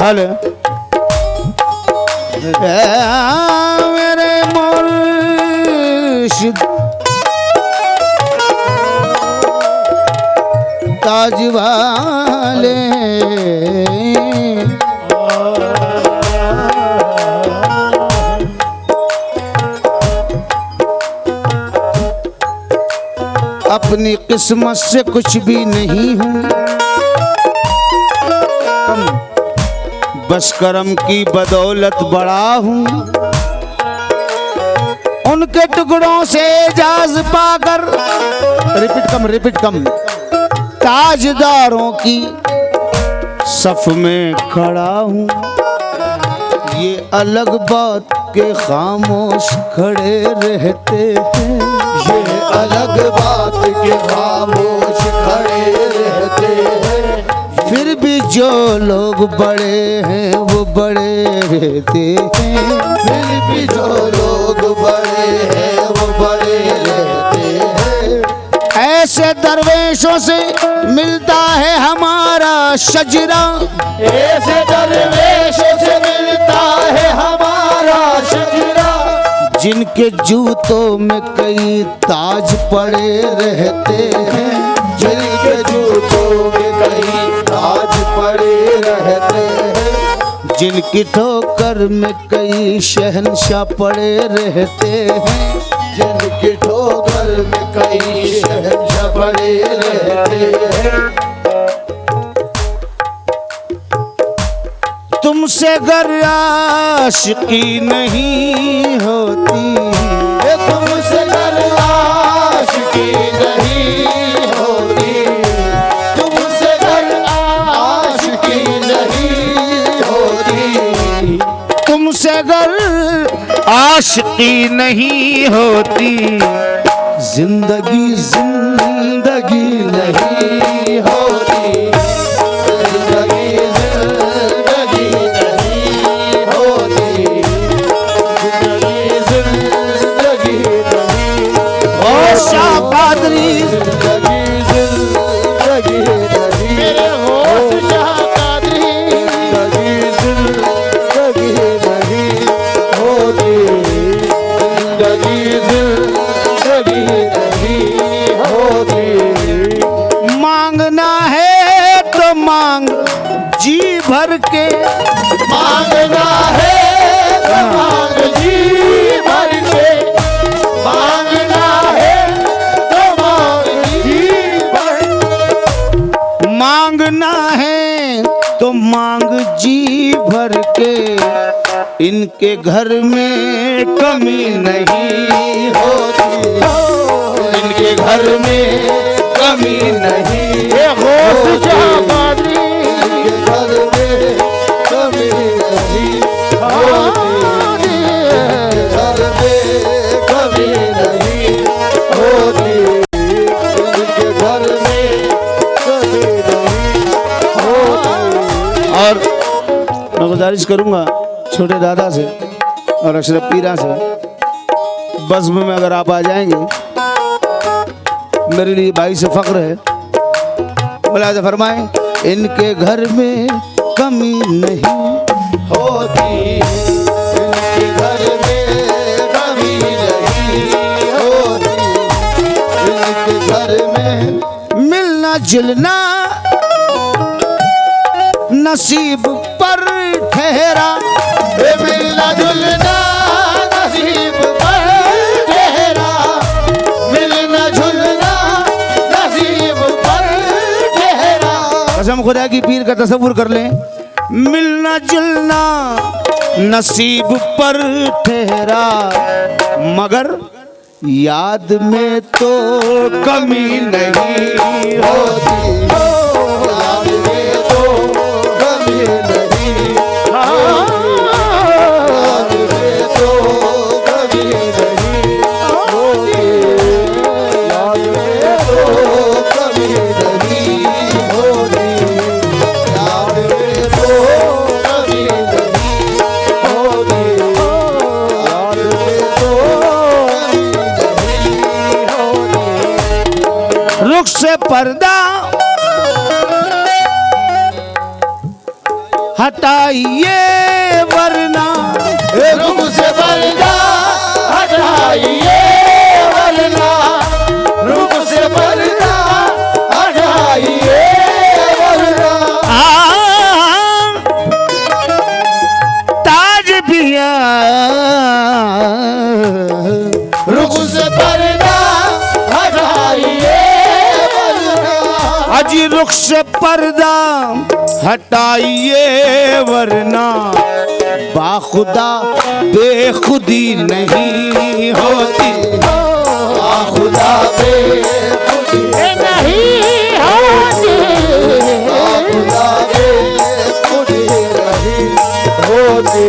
हल मेरे मुर्शिद ताज वाले अपनी किस्मत से कुछ भी नहीं हूँ, बस करम की बदौलत बड़ा हूँ। उनके टुकड़ों से एजाज पाकर रिपीट कम ताजदारों की सफ में खड़ा हूँ। ये अलग बात के खामोश खड़े रहते हैं, ये अलग बात के खामोश खड़े रहते हैं। फिर भी जो लोग बड़े हैं वो बड़े रहते हैं, फिर भी जो लोग बड़े हैं वो बड़े रहते हैं। ऐसे दरवेशों से मिलता है हमारा शजरा, ऐसे दरवेशों से मिलता है हमारा शजरा, जिनके जूतों में कई ताज पड़े रहते हैं, जिनके जूतों में कई ताज पड़े रहते हैं, जिनकी ठोकर में कई शहंशाह पड़े रहते हैं, जिनकी ठोकर में कई शहंशाह पड़े रहते हैं। तुमसे गर आशिकी नहीं होती, तुमसे गर आशिकी नहीं होती, तुमसे गर आशिकी नहीं होती, तुमसे गर आशिकी नहीं होती, जिंदगी जिंदगी नहीं होती, जिंदगी जिंदगी नहीं होती, जिंदगी जिंदगी नहीं ओ शाह कादरी जिंदगी जिंदगी नहीं, मेरे होश शाह कादरी जिंदगी जिंदगी नहीं होती, जिंदगी जिंदगी नहीं होती। मांगना है तो मांग जी भर के, मांगना है तो मांग जी भर के, मांगना है तो मांग जी भर, मांगना है तो मांग जी भर के, इनके घर में कमी नहीं होती, इनके घर में कमी नहीं होती, इनके घर में कमी नहीं होती, घर में कमी नहीं होती, इनके घर में कमी नहीं होती। और मैं गुजारिश करूंगा छोटे दादा से और अशरफ पीरा से, बज़्म में अगर आप आ जाएंगे मेरे लिए भाई से फख्र है। मुलाज़ा फरमाएं, इनके घर में कमी नहीं होती, इनके घर में कमी नहीं होती, इनके घर में मिलना जुलना नसीब पर ठहरा, मिलना जुलना नसीब पर ठहरा, मिलना जुलना नसीब पर ठहरा। कसम खुदा की पीर का तसव्वुर कर लें, मिलना जुलना नसीब पर ठहरा, मगर याद में तो कमी नहीं होती, याद में तो कमी नहीं होती, याद में तो कमी नहीं होती, याद में तो कमी नहीं होती, याद में तो कमी नहीं होती, याद में तो कमी नहीं होती। रुख से पर्दा हटाइए वरना रुख से पर्दा हटाइए वरना रुख से पर्दा हटाइए वरना ताज पिया रुख से पर्दा हटाइए वरना अजी रुख से पर्दा हटाइए वरना बाखुदा बेखुदी नहीं होती खुदा बेखुदी नहीं होती खुदा बेखुदी नहीं होती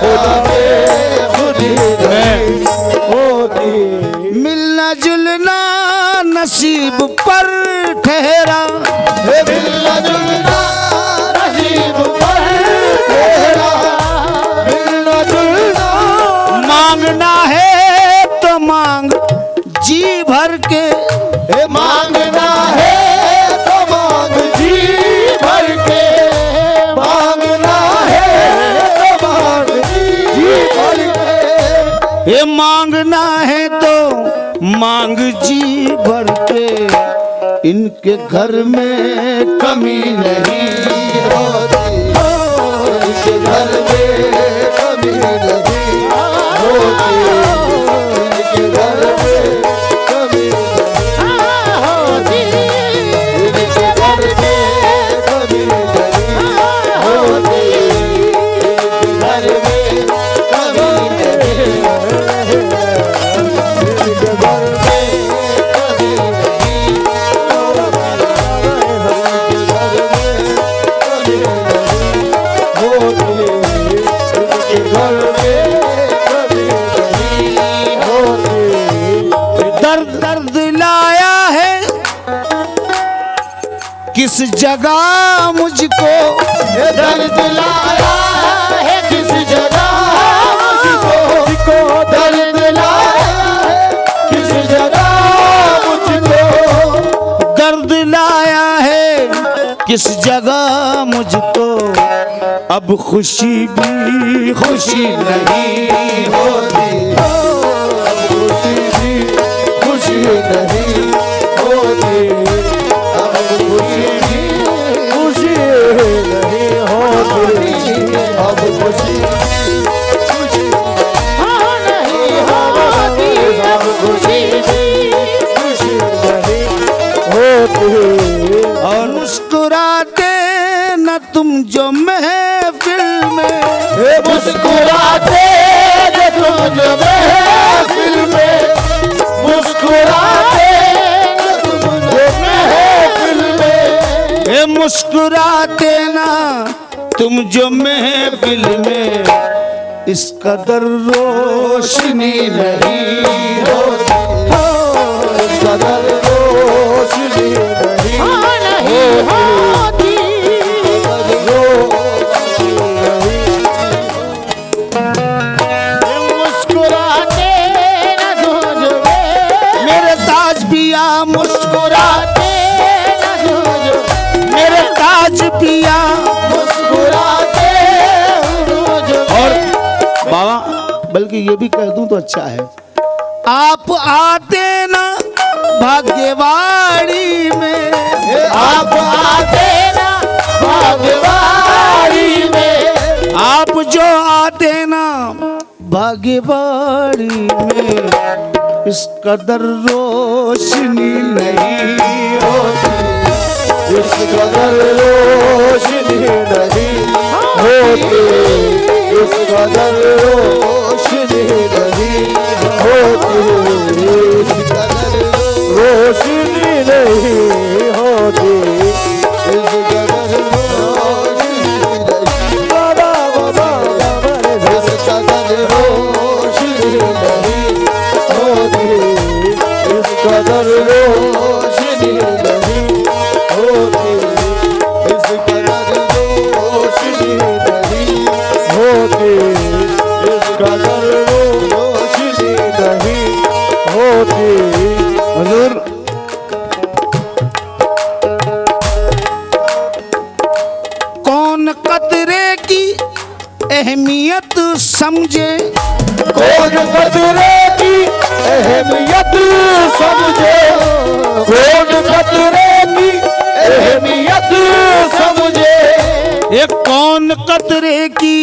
खुदा बेखुदी नहीं होती मिलना जुलना नसीब पर ठहरा मिलना जुलना नसीब पर तेरा मिलना जुलना मांगना है तो मांग जी भर के मांगना है तो मांग जी भर के मांगना है तो मांग जी भर के ये मांगना है तो मांग जी भर के इनके घर में कमी नहीं होती इनके घर में कमी नहीं होती इनके घर में कमी नहीं होती इनके घर में कमी नहीं होती इनके घर में कमी नहीं इनके घर में कमी नहीं दर्द दर्द लाया है किस जगह मुझको दर्द लाया है किस जगह मुझको दर्द लाया है किस जगह मुझको दर्द लाया है किस जगह मुझको अब खुशी भी खुशी नहीं होती खुशी भी खुशी नहीं होती अब खुशी भी खुशी नहीं होती अब खुशी खुशी नहीं होती अब खुशी खुशी नहीं होती और मुस्कुराते न तुम जो महफिल में मुस्कुराते जो तुम जो महफिल में मुस्कुराते जो तुम जो महफिल में ए मुस्कुराते ना तुम जो महफिल में इस कदर रोशनी नहीं होती इस कदर रोशनी नहीं नहीं होती मुस्कुराते न सोचो मेरे ताज पिया मुस्कुराते न सोचो मेरे ताज पिया मुस्कुराते रोज और बाबा बल्कि ये भी कह दूं तो अच्छा है आप आते ना भाग्यवाड़ी में आप आते ना भाग्यवाड़ी में आप जो आते ना भाग्यवाड़ी में इस कदर रोशनी नहीं होती इस कदर रोशनी नहीं होती इस कदर रोशनी नहीं होती इस कदर रोशनी नहीं होती इस कदर रोशनी नहीं बाबा बाबा इस कदर रोशनी नहीं होती इस कदर रोशनी नहीं होती इस कदर रोशनी नहीं होती इस कदर अहमियत समझे, कौन खतरे की अहमियत समझे, कौन खतरे की अहमियत समझे, ये कौन कतरे की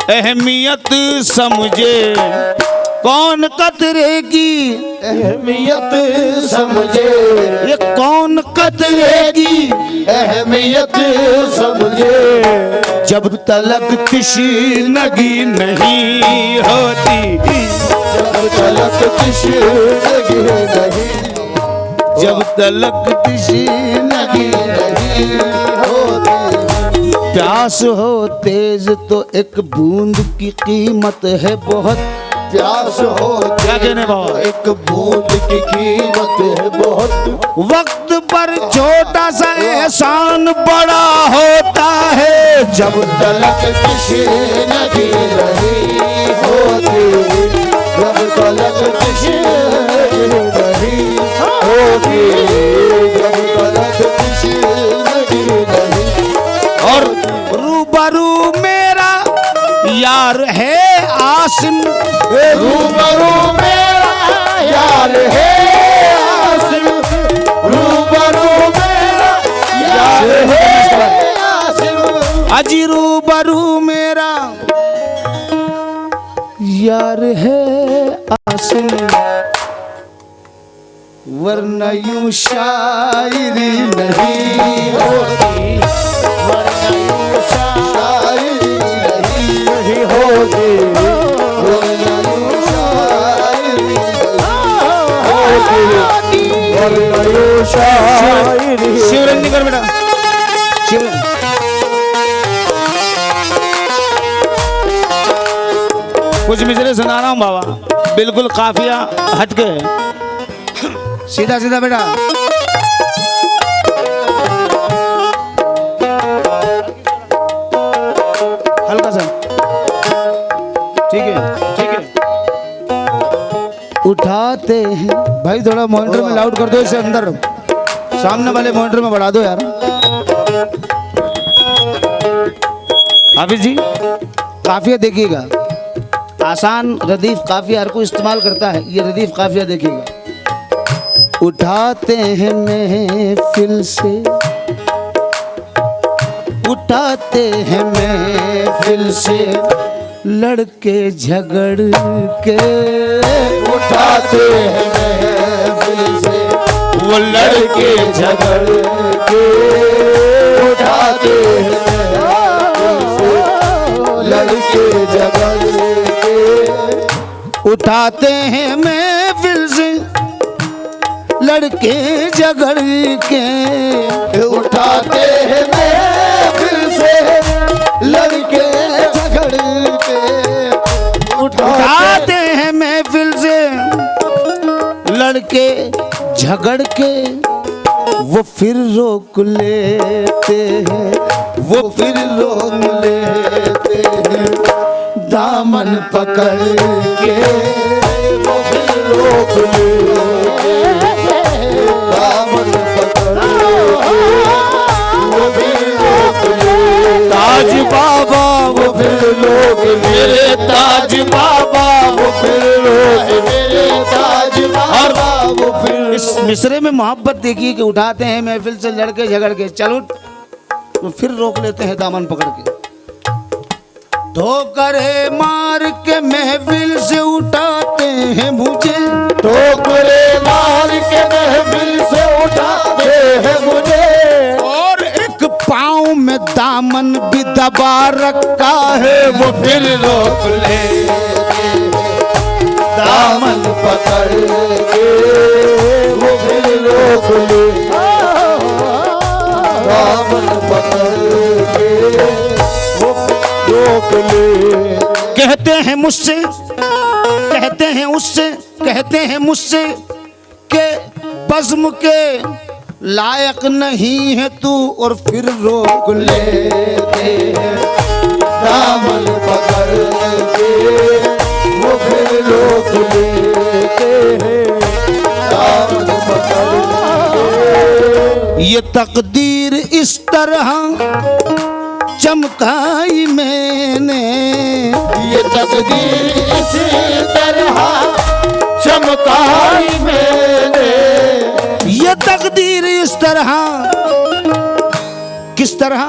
अहमियत समझे, कौन कतरे की अहमियत समझे, ये कौन कतरे की अहमियत समझे, जब तलक तशनगी नहीं होती, जब तलक तशनगी नहीं, जब तलक तशनगी नहीं होती, प्यास हो तेज तो एक बूंद की कीमत है बहुत, प्यास हो क्या कहने बाबा, एक बूंद की कीमत है बहुत, वक्त पर छोटा सा एहसान बड़ा होता है, जब तलक तशनगी नहीं होती, जब तलक तशनगी नहीं होती, जब तलक तशनगी नहीं, और रूबरू मेरा यार है आसिम, रूबरू मेरा यार है आसिम, रूबरू मेरा यार है आसिम, अजी रूबरू मेरा यार है आसिम, वरना यूं शायरी नहीं होती, वरना यूं शायरी नहीं होती, वरना यूं शायरी नहीं होती, वरना यूं शायरी। शिवरंजन कर बेटा, शिवरंजन कुछ मिसरे सुना रहा हूँ बाबा, बिल्कुल काफिया हटके है, सीधा सीधा बेटा, हल्का सा, ठीक है ठीक है। उठाते हैं भाई, थोड़ा मॉनिटर में लाउड कर दो, इसे अंदर सामने वाले मॉनिटर में बढ़ा दो यार। हाफिज जी काफिया देखिएगा, आसान रदीफ काफिया हर कोई इस्तेमाल करता है, ये रदीफ काफिया देखिएगा। उठाते हैं महफिल से, उठाते हैं महफिल से लड़के झगड़ के, उठाते हैं महफिल से वो लड़के झगड़ के, उठाते हैं महफिल से लड़के झगड़ के, उठाते हैं महफिल से लड़के झगड़ के, उठाते हैं महफिल से लड़के झगड़ के, उठाते हैं महफिल से लड़के झगड़ के, वो फिर रोक लेते हैं, वो फिर रोक लेते हैं, दामन पकड़ के, वो फिर रोक लेते हैं, दामन पकड़ के, वो फिर रोक लेते हैं, ताज बाबा वो फिर रोक मेरे ताज बाबा, वो फिर रोक मेरे ताज बाबा, वो फिर इस मिसरे में मोहब्बत देखिए कि उठाते हैं महफिल से लड़के झगड़ के, चलो तो फिर रोक लेते हैं दामन पकड़ के, ठोकरे मार के महफिल से उठाते हैं मुझे, ठोकरे मार के महफिल से उठाते हैं मुझे, और एक पाँव में दामन भी दबा रखा है, वो फिर रोक लेते हैं, दामन पकड़ के, वो फिर रोक ले, दामन पकड़ के, वो रोक ले, कहते हैं मुझसे, कहते हैं उससे, कहते हैं मुझसे के बज़्म के लायक नहीं है तू, और फिर रोक ले, लेते हैं, दामन पकड़ के, वो फिर रोक लेते हैं, दामन पकड़ के, ये तकदीर इस तरह चमकाई मैंने, तकदीर इस तरह चमकाई मैंने। ये तकदीर इस तरह, किस तरह,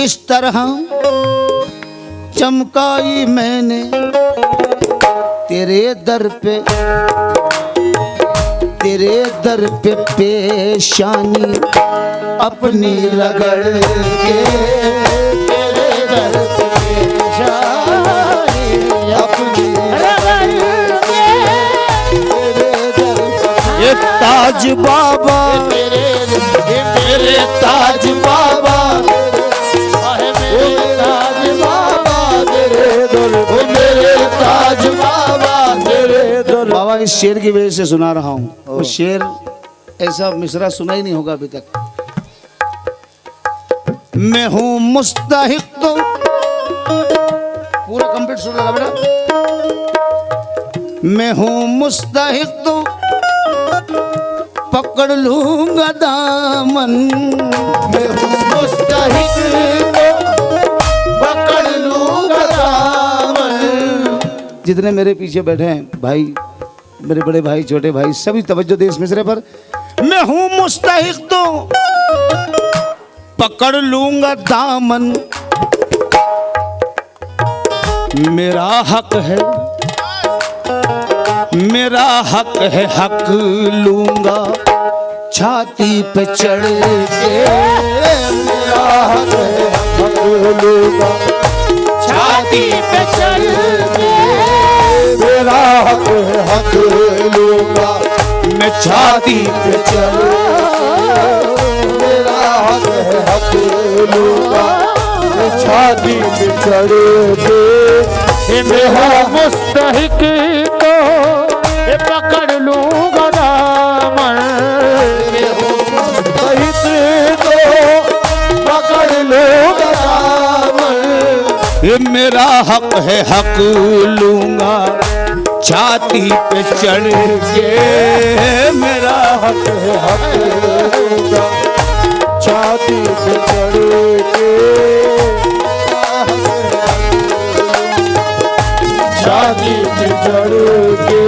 इस तरह चमकाई मैंने तेरे दर पे, तेरे दर पे पेशानी अपनी रगड़ के, तेरे दर पे पेशानी अपनी रगड़ के तेरे दर पे ये ताज बाबा, मेरे ताज बाबा, मेरे ताज बाबा तेरे दर, ओ मेरे ताज बाबा तेरे दर। बाबा इस शेर की वजह से सुना रहा हूँ। वो शेर ऐसा मिसरा सुना ही नहीं होगा अभी तक। मैं हूँ मुस्तहिक तो, पूरा कंप्लीट सुन बेटा। मैं हूँ मुस्तहिक तो पकड़ लूंगा दामन, मैं हूँ मुस्तहिक तो पकड़ लूंगा दामन। जितने मेरे पीछे बैठे हैं भाई, मेरे बड़े भाई, छोटे भाई, सभी तवज्जो दे इस मिसरे पर। मैं हूँ मुस्तहिक तो पकड़ लूंगा दामन, मेरा हक है, मेरा हक है, हक लूंगा छाती पे चढ़ के, मेरा हक है, हक लूंगा छाती पे चढ़ के, मेरा हक है, हक लूंगा मैं छाती पे चढ़, मेरा हक है, हक लूंगा मैं छाती पे चढ़ के। मैं हूँ मुस्तहिक तो पकड़ लूंगा दामन, मैं हूँ मुस्तहिक तो पकड़ लूंगा दामन। ये मेरा हक है, हक लूंगा छाती पे चढ़ के, मेरा हक है, हक लूंगा छाती पे चढ़ के, छाती पे चढ़ के,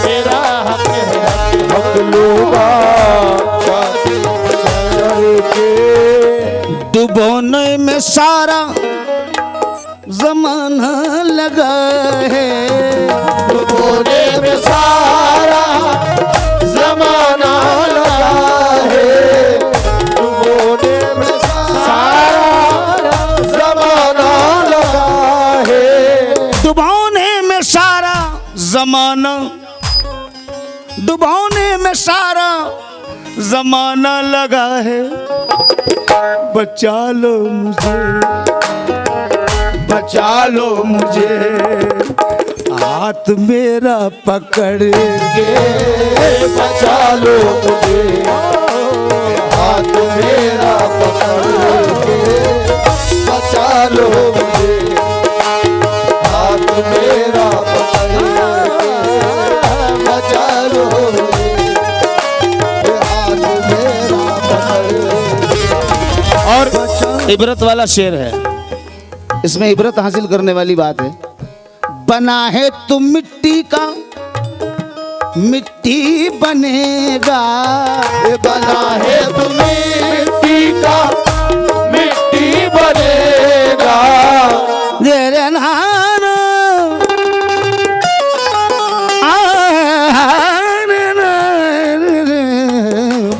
मेरा हक है, हक लूंगा छाती पे चढ़ के। डुबोने में सारा जमाना लगा है, डुबोने में सारा जमाना लगा है, डुबोने में सारा जमाना लगा है, डुबोने में सारा जमाना, डुबोने में सारा जमाना लगा है। बचा लो मुझे, बचा लो मुझे, हाथ मेरा पकड़ के, बचा लो मुझे, हाथ मेरा पकड़ के, बचा लो मुझे, हाथ मेरा पकड़ के, बचा लो मुझे, हाथ मेरा पकड़ के। और इबरत वाला शेर है, इसमें इबरत हासिल करने वाली बात है। बना है तू मिट्टी का, मिट्टी बनेगा, बना है तू मिट्टी का, मिट्टी बनेगा, तेरे नाम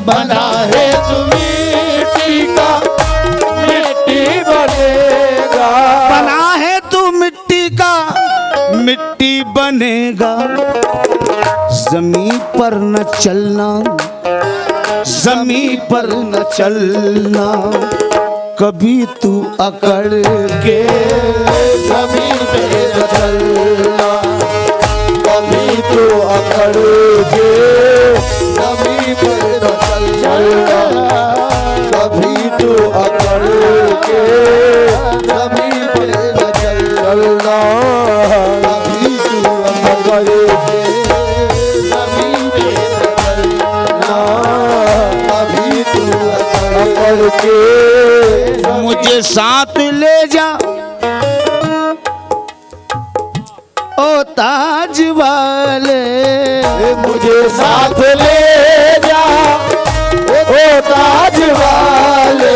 बना है तू मिट्टी का, मिट्टी बनेगा, बना है तू मिट्टी का, मिट्टी बनेगा। जमीन पर न चलना, जमीन पर न चलना, कभी तू अकड़ के, जमीन पे न चलना, कभी तो अकड़ के, जमीन पे न चलना, कभी तो अकड़ के, जमीन पे न चलना, कभी तो अकड़ के, जमीन पे न चलना, कभी तो अकड़ के। मुझे साथ ले जा, ओ ताज वाले, मुझे साथ ले जा ओ ताज वाले।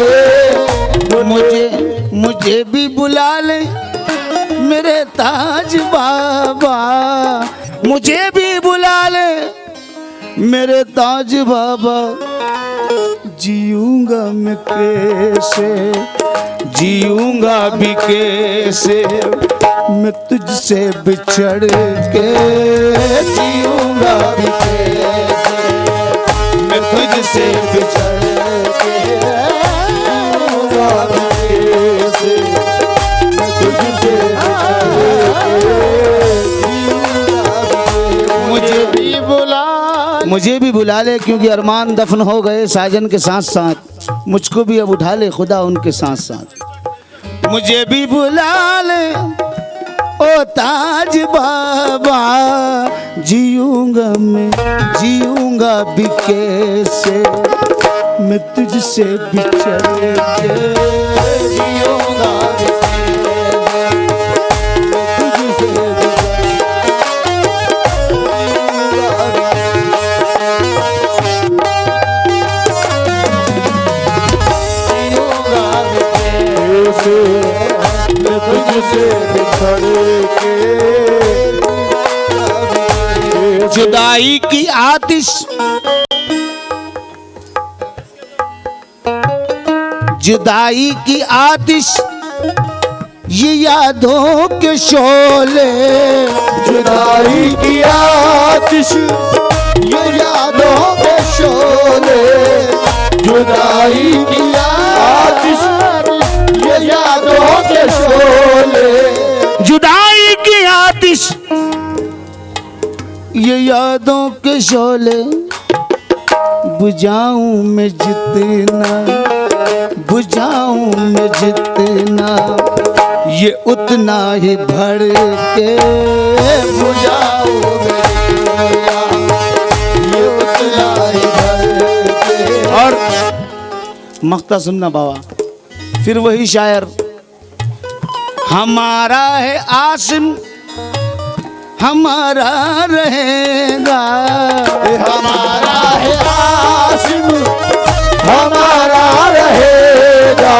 मुझे भी बुला ले मेरे ताज बाबा, मुझे भी बुला ले मेरे ताज बाबा। जीऊंगा मैं कैसे, जीऊंगा भी कैसे, मैं तुझसे बिछड़ के जीऊंगा भी कैसे, मैं तुझसे बिछड़ के जीऊंगा भी कैसे, मैं तुझसे बिछड़ के जीऊंगा भी कैसे। मुझे भी बुला ले क्योंकि अरमान दफन हो गए साजन के साथ साथ, मुझको भी अब उठा ले खुदा उनके साथ साथ। मुझे भी बुला ले ओ ताज बाबा, जीऊंगा मैं जीऊंगा भी कैसे, मैं तुझसे बिछड़ के जीऊंगा भी कैसे, मैं तुझसे मैं तुझसे बिछड़ के जुदाई की आतिश, जुदाई की आतिश, ये यादों के शोले, जुदाई की आतिश, ये यादों के शोले, जुदाई की आतिश, ये यादों के शोले, जुदाई की आतिश, ये यादों के शोले, बुझाऊं मैं जितना, बुझाऊं मैं जितना, ये उतना ही भर के बुझाऊं मैं जितना, ये उतना ही भर के। और मख्ता सुनना बाबा, फिर वही शायर, हमारा है आसिम हमारा रहेगा, हमारा है आसिम हमारा रहेगा,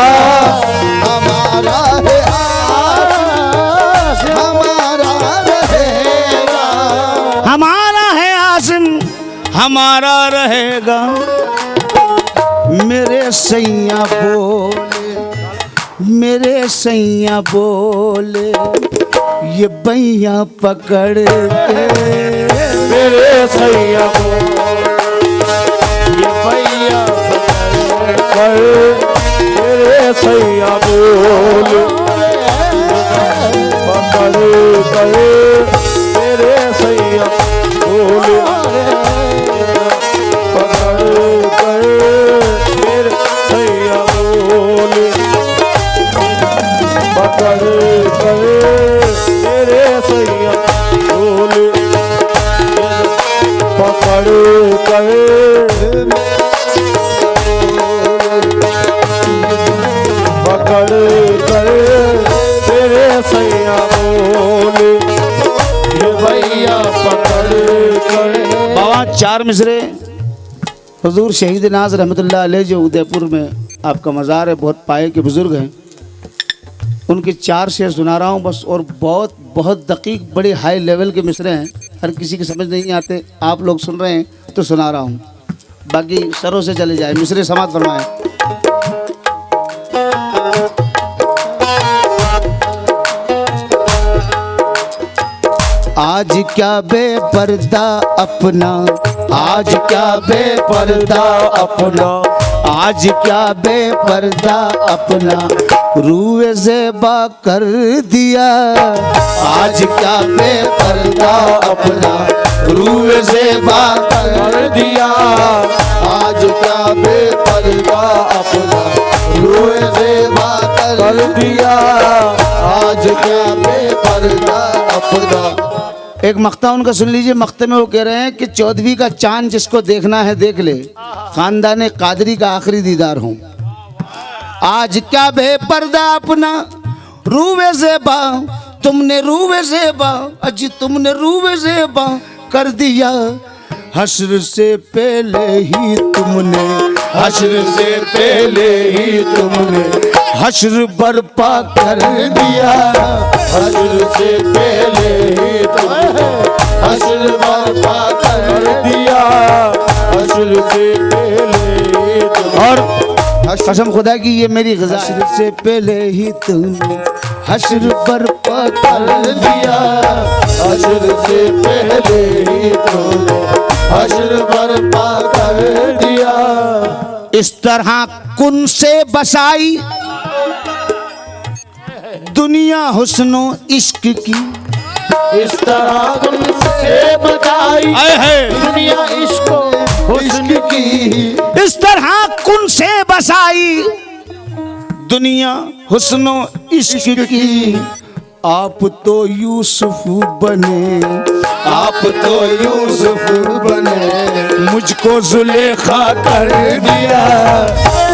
हमारा है आसिम हमारा रहेगा, हमारा है आसिम हमारा रहेगा। मेरे सैया बोले, मेरे सैया बोले, ये बैया पकड़ के, मेरे सैया ये भैया कर, मेरे सैया बोल पकड़ कर, मेरे सैया बोल पकड़ कर, मेरे सैया बोल पकड़ कर, मेरे सैया बोल पकड़ कर, पकड़ कर, तेरे सैया बोल, ये भैया पकड़ कर। बाबा चार मिसरे हुजूर शहीद नाज रहमतुल्लाह अलैह जो उदयपुर में आपका मज़ार है, बहुत पाए के बुजुर्ग हैं, उनके चार शेर सुना रहा हूँ बस। और बहुत बहुत दकीक बड़े हाई लेवल के मिसरे हैं, हर किसी की समझ नहीं आते, आप लोग सुन रहे हैं तो सुना रहा हूँ, बाकी सरों से चले जाए। मिसरे समात फरमाएं। आज क्या बेपर्दा अपना, आज क्या बेपर्दा अपना, आज क्या बेपर्दा अपना रूए ज़ेबा कर दिया, आज क्या बेपर्दा अपना रूए ज़ेबा कर दिया, आज क्या बेपर्दा अपना रूए ज़ेबा कर दिया, आज क्या बेपर्दा अपना। एक मख्ता उनका सुन लीजिए, मख्ते में वो कह रहे हैं कि 14वीं का चांद जिसको देखना है देख ले, खानदाने कादरी का आखिरी दीदार हूँ। आज क्या बेपर्दा अपना रूए ज़ेबा तुमने रूवे ज़ेबा, अजी तुमने रूवे ज़ेबा कर दिया। हश्र से पहले ही तुमने, हश्र से पहले ही तुमने हश्र बर्पा कर दिया। हश्र से पहले ही तुमने हश्र बर्पा कर दिया। हश्र से पहले ही तुमने और कसम खुदा की ये मेरी ग़ज़ा है। हश्र से पहले ही तुमने हश्र बर्पा कर दिया। हश्र से पहले ही तुमने हश्र बर्पा कर दिया। इस तरह कुन से बसाई दुनिया हुस्नो इश्क की। इस तरह तुमसे बताई दुनिया इश्को हुस्न की। इस तरह कुन से बसाई दुनिया हुस्नो इश्क की। आप तो यूसुफ बने, आप तो यूसुफ बने मुझको जुलेखा कर दिया।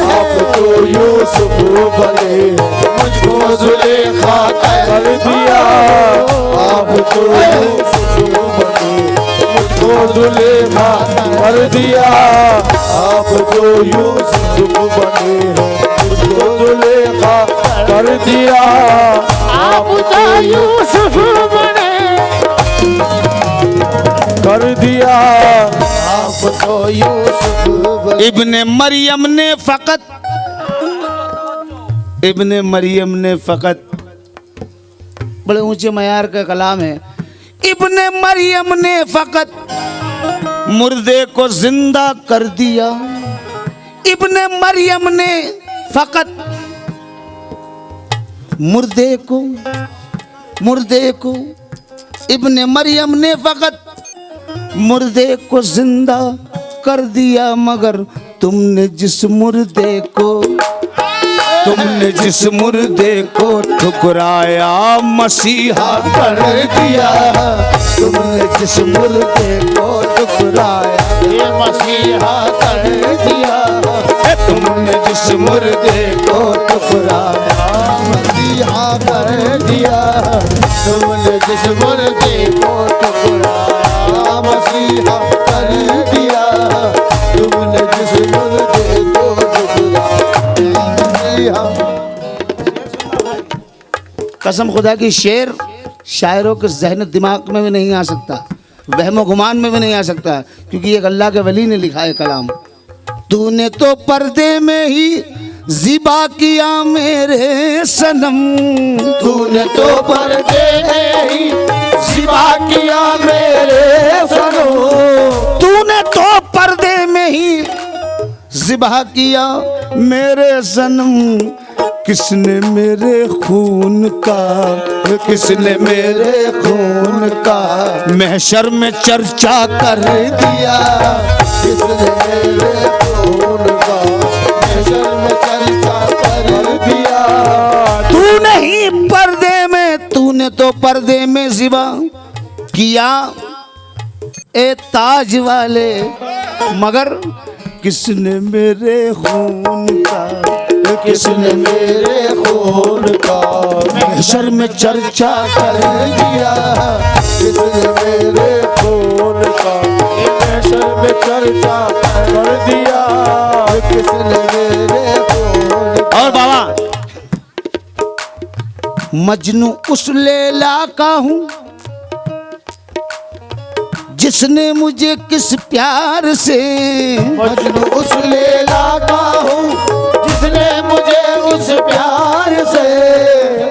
आप तो यूसुफ बने मुझको जुलेखा कर दिया। आप तो यूसुफ बने मुझको जुलेखा कर दिया। आप तो यूसुफ बने मुझको जुलेखा कर दिया। आप तो यूसुफ बने कर दिया। आप तो यूसुफ बने। इब्ने मरियम ने फ़कत, इब्ने मरियम ने फ़कत, बड़े ऊंचे मयार का कलाम है। इब्ने मरियम ने फ़कत मुर्दे को जिंदा कर दिया। इब्ने मरियम ने फ़कत मुर्दे को इब्ने मरियम ने फ़कत मुर्दे को जिंदा कर दिया। मगर तुमने जिस मुर्दे को ठुकराया मसीहा कर दिया। तुमने जिस मुर्दे को ठुकराया ये मसीहा कर दिया। तुमने जिस मुर्दे को ठुकराया मसीहा कर दिया। तुमने जिस मुर्दे को ठुकराया मसीहा कर दिया। तुमने जिस मुर्दे को ठुकराया मसीहा। कसम खुदा की शेर शायरों के जहन दिमाग में भी नहीं आ सकता, वहमो गुमान में भी नहीं आ सकता, क्योंकि एक अल्लाह के वली ने लिखा है कलाम। तूने तो पर्दे में ही ज़िबा किया मेरे सनम। तूने तो पर्दे में ही ज़िबा किया मेरे सनम। तूने तो पर्दे में ही ज़िबा किया मेरे सनम। किसने मेरे खून का, किसने मेरे खून का महशर में चर्चा कर दिया। किसने मेरे खून का महशर में चर्चा कर दिया। तूने ही पर्दे में, तूने तो पर्दे में ज़िबा किया ए ताज वाले। मगर किसने मेरे खून का, किसने मेरे खून का महशर में चर्चा कर दिया। किसने मेरे खून का महशर में चर्चा कर दिया। किसने मेरे खून। और बाबा, मजनू उस लैला का हूँ जिसने मुझे किस प्यार से, मजनू उस लैला का हूँ जिसने मुझे उस प्यार से।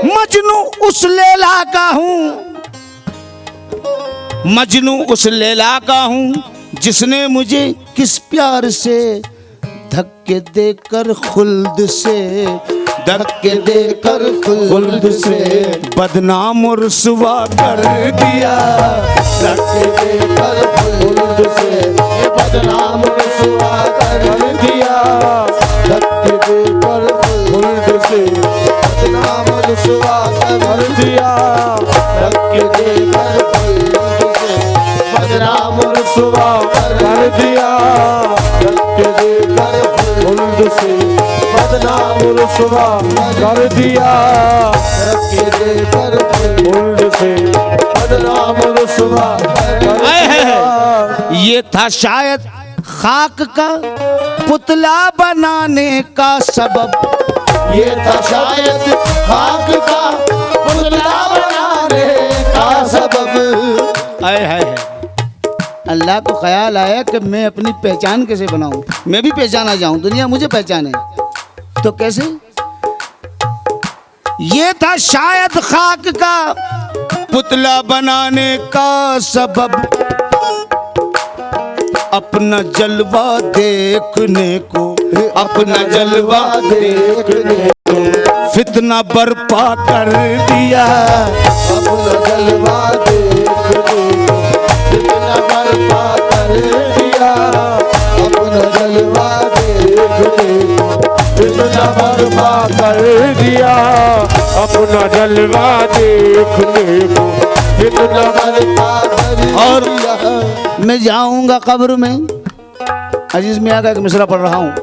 मजनू उस लैला का हूँ, मजनू उस लैला का हूँ जिसने मुझे किस प्यार से धक्के देकर खुल्द से, धक्के देकर खुल्द से बदनाम और रुसवा कर दिया। धक्के देकर खुल्द से ये बदनाम रुसवा कर दिया। धक्के देकर खुल्द से बदनाम रुसवा कर दिया। धक्के देकर खुल्द से बदनाम रुसवा कर दिया। धक्के देकर खुल्द से बदनाम रुसवा कर कर दिया रखे दे कर उल्ड से बदनाम रुसवा कर दिया। ये था शायद खाक का पुतला बनाने का सबब। ये था शायद खाक का पुतला बनाने का सबब। आए है अल्लाह को ख्याल आया कि मैं अपनी पहचान कैसे बनाऊं, मैं भी पहचाना जाऊं, दुनिया मुझे पहचाने। तो कैसे? ये था शायद खाक का पुतला बनाने का सबब, अपना जलवा देखने को, अपना जलवा देखने को फितना बर्पा कर दिया। अपना जलवा देखने को फितना बर्पा कर दिया। अपना जलवा देखने को फितना बर्पा कर दिया। अपना जलवा देखने को फितना बर्पा कर दिया। और मैं जाऊंगा कब्र में, अजीज मियाँ का एक मिसरा पढ़ रहा हूँ,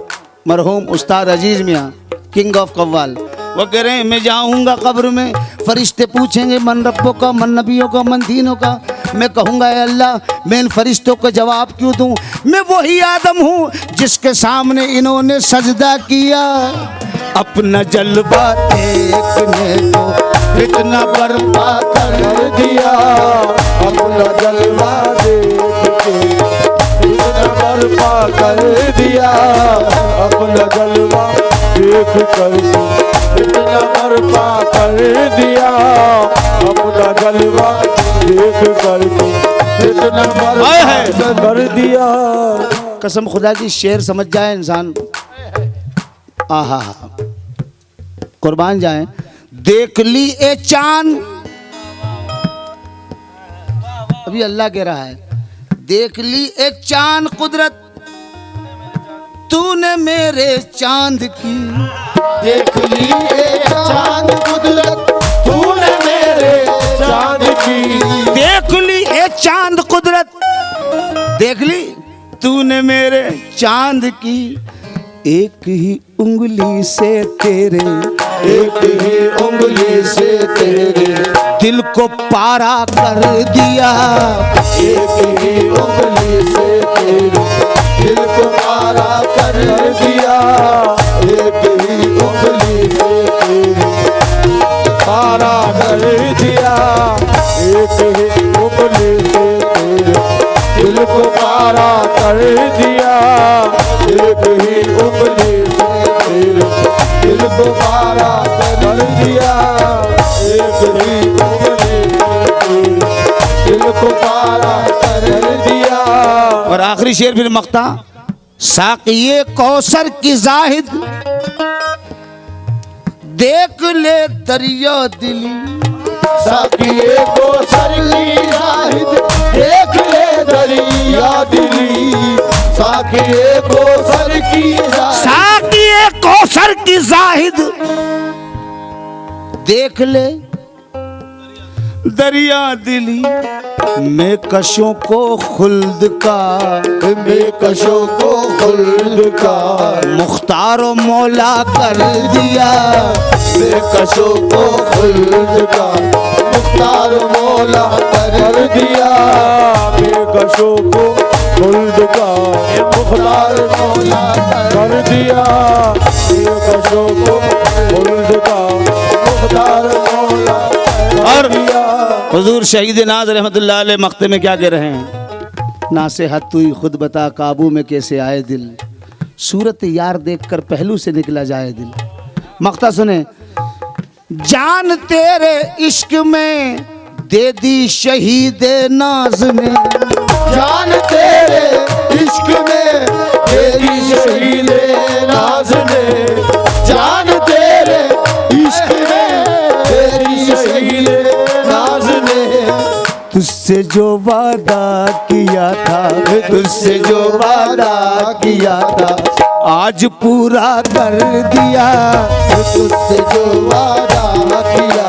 मरहूम उस्ताद अजीज मियाँ किंग ऑफ कव्वाल, वो कह रहे हैं मैं जाऊंगा कब्र में, फरिश्ते पूछेंगे मन रब्बों का, मन नबियों का, मन दीनों का। मैं कहूँगा ए अल्लाह मैं इन फरिश्तों को जवाब क्यों दूँ, मैं वही आदम हूँ जिसके सामने इन्होंने सजदा किया। अपना जलवा देखने को फितना बर्पा कर दिया। अपना जलवा देख के फितना बर्पा कर दिया। अपना जलवा देख कर फितना बर्पा कर दिया। अपना जलवा देख कर फितना बर्पा कर दिया। कसम खुदा की शेर समझ जाए इंसान, आहा कुर्बान जाए। देख ली ए चांद, अभी अल्लाह कह रहा है, देख ली ए चांद कुदरत तूने मेरे चांद की। देख ली ए चांद कुदरत तूने मेरे चांद की। देख ली ए चांद कुदरत, देख ली तूने मेरे चांद की। एक ही उंगली से तेरे, एक ही उंगली से तेरे दिल को पारा कर दिया। एक ही उंगली से तेरे दिल को पारा कर दिया। एक ही उंगली से तेरे पारा कर दिया। एक ही उंगली से तेरे दिल को पारा कर दिया। एक ही उंगली से तेरे दिल को पारा कर दिया। एक ही उंगली से तेरे दिल को पारा कर दिया। और आखिरी शेर फिर मख्ता, साक़िए कौसर की जाहिद देख ले दरिया दिली। साकिए को सर की जाहिद देख ले दरिया दिली। साकिए को सर की जाहिद साक़िए कौसर की जाहिद देख ले दरिया दिली। मैं कशों को खुल्द का, मैं कशों को खुल्द का मुख्तार व मौला कर दिया। मैं कशों को खुल्द का मुख्तार मौला कर दिया। मैं कशों को खुल्द का मुख्तार मौला कर दिया। मैं कशों को खुल्द का मुख्तार मौला कर दिया। हुजूर शहीद नाज रहमतुल्लाह अलैह मक्ते में क्या कह रहे हैं, नासेहत तू ही खुद बता काबू में कैसे आए दिल, सूरत यार देखकर पहलू से निकला जाए दिल। मक्ता सुने, जान तेरे इश्क में दे दी शहीद नाज ने। जान तेरे इश्क में तेरी शहीद नाज ने। जान तेरे इश्क में तेरी शहीद नाज ने। तुझसे जो वादा किया था, तुझसे जो वादा किया था आज पूरा कर दिया। तुझसे जो वादा किया